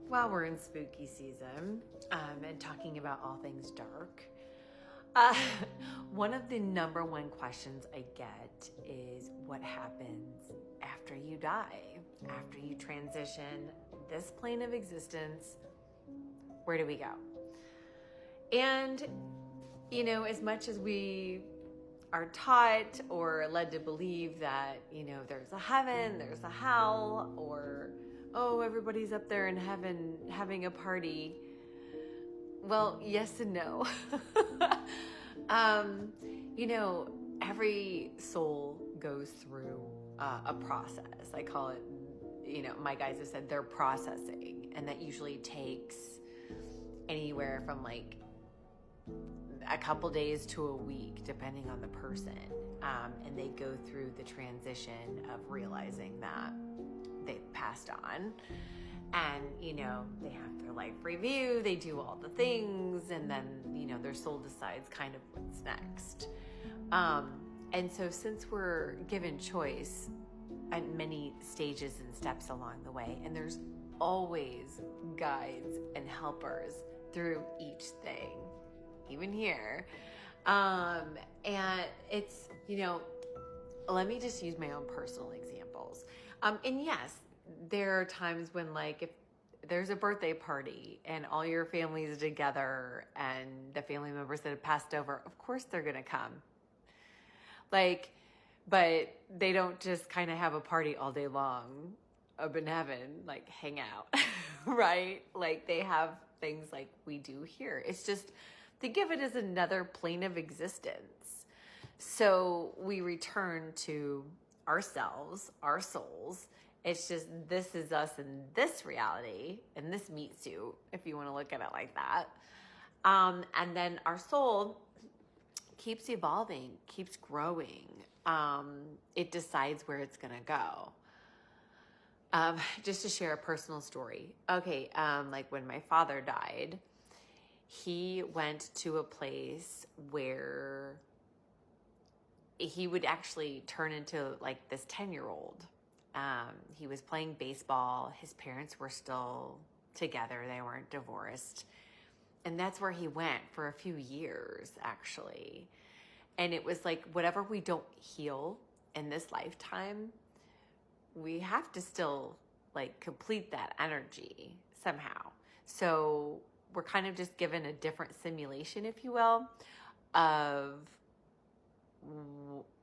while we're in spooky season and talking about all things dark, one of the number one questions I get is what happens after you die, after you transition this plane of existence? Where do we go? And, you know, as much as we are taught or led to believe that, you know, there's a heaven, there's a hell, or, oh, everybody's up there in heaven having a party. Well, yes and no. You know, every soul goes through a process. I call it, you know, my guys have said they're processing, and that usually takes anywhere from like a couple days to a week, depending on the person. And they go through the transition of realizing that they've passed on. And, you know, they have their life review, they do all the things, and then, you know, their soul decides kind of what's next. And so since we're given choice at many stages and steps along the way, and there's always guides and helpers through each thing, even here. And it's, you know, let me just use my own personal examples. And yes, there are times when, like, if there's a birthday party and all your family is together and the family members that have passed over, of course they're going to come. Like, but they don't just kind of have a party all day long up in heaven, like hang out, right? Like they have things like we do here. It's just, think of it as another plane of existence. So we return to ourselves, our souls. It's just, this is us in this reality, in this meat suit, if you want to look at it like that. And then our soul keeps evolving, keeps growing. It decides where it's going to go. Just to share a personal story. Okay, like when my father died, he went to a place where he would actually turn into like this 10-year-old. He was playing baseball. His parents were still together. They weren't divorced. And that's where he went for a few years, actually. And it was like, whatever we don't heal in this lifetime, we have to still like complete that energy somehow. So we're kind of just given a different simulation, if you will,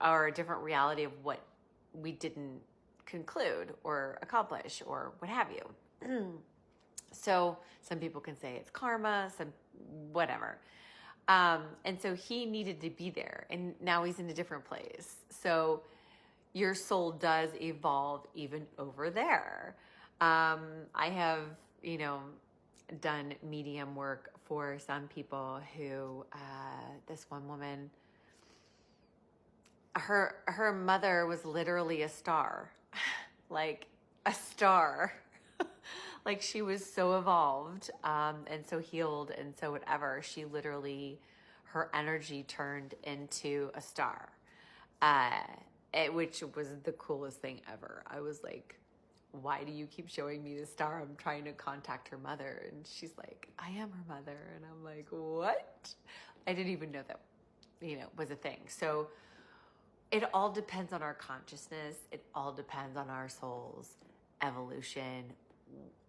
or a different reality of what we didn't conclude or accomplish or what have you. So some people can say it's karma, some whatever. And so he needed to be there, and now he's in a different place. So your soul does evolve even over there. I have, you know, done medium work for some people who, this one woman, her mother was literally a star, like a star. Like she was so evolved, and so healed and so whatever. She literally, her energy turned into a star, which was the coolest thing ever. I was like, why do you keep showing me the star? I'm trying to contact her mother. And she's like, I am her mother. And I'm like, what? I didn't even know that, you know, was a thing. So it all depends on our consciousness. It all depends on our soul's evolution,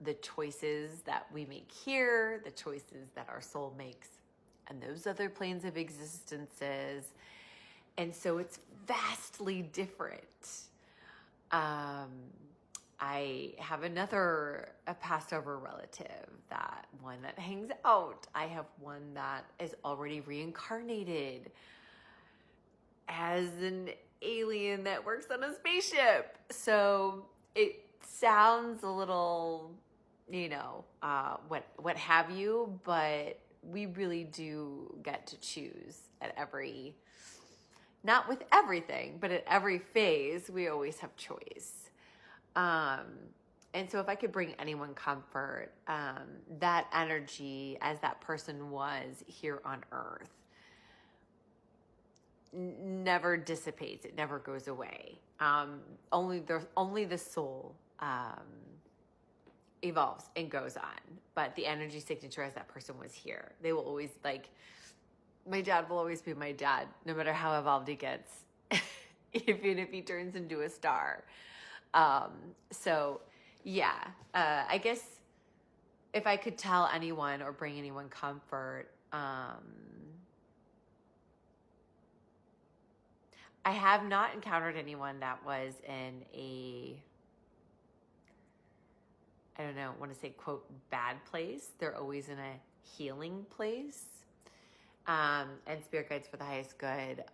the choices that we make here, the choices that our soul makes and those other planes of existences. And so it's vastly different. I have a passed over relative, that one that hangs out. I have one that is already reincarnated as an alien that works on a spaceship. So it sounds a little, you know, what have you, but we really do get to choose at every, not with everything, but at every phase, we always have choice. And so if I could bring anyone comfort, that energy as that person was here on earth never dissipates. It never goes away. Only the soul evolves and goes on, but the energy signature as that person was here. They will always, like, my dad will always be my dad, no matter how evolved he gets, even if he turns into a star. So yeah, I guess if I could tell anyone or bring anyone comfort, I have not encountered anyone that was in a, I don't know, want to say, quote, bad place. They're always in a healing place. And spirit guides for the highest good,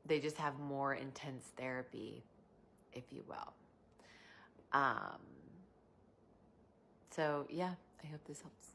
they just have more intense therapy, if you will. So yeah, I hope this helps.